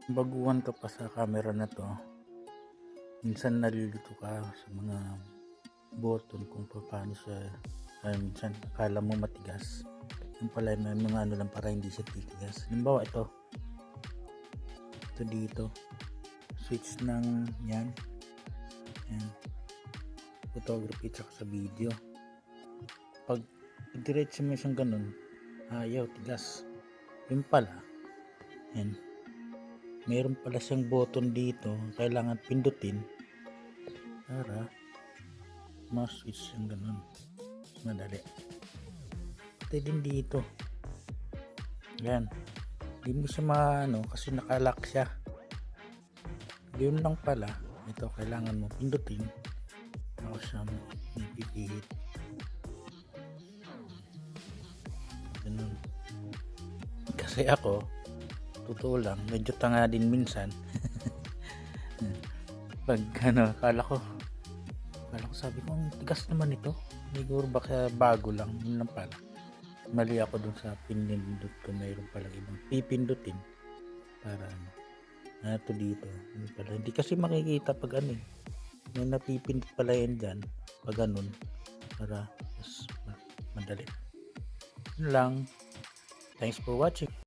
Baguhan ka pa sa camera na 'to, minsan nalilito ka sa mga button kung paano siya, minsan akala mo matigas, yung pala may mga ano lang para hindi siya titigas. Halimbawa ito dito, switch ng yan, photography tsaka sa video. Pag diretso mo siyang ganun, ayaw, tigas. Yun pala, yan, meron pala siyang button dito, kailangan pindutin para ma-switch yung ganun. Madali. Pati din dito. Yan. Hindi mo siya maano kasi nakalock siya. Yun lang pala. Ito kailangan mo pindutin. Ako siya ipipihit. Ganun. Kasi ako, totoo lang, medyo tanga din minsan. Pag akala ko sabi ko, ang tigas naman ito. Siguro baka bago lang. Yun lang pala. Mali ako dun sa pinindot ko. Mayroon palang ibang pipindutin para ito dito. Yun pala. Hindi kasi makikita pag ano eh. May napipindot pala yan dyan pag ganun para mas madali. Yun lang. Thanks for watching.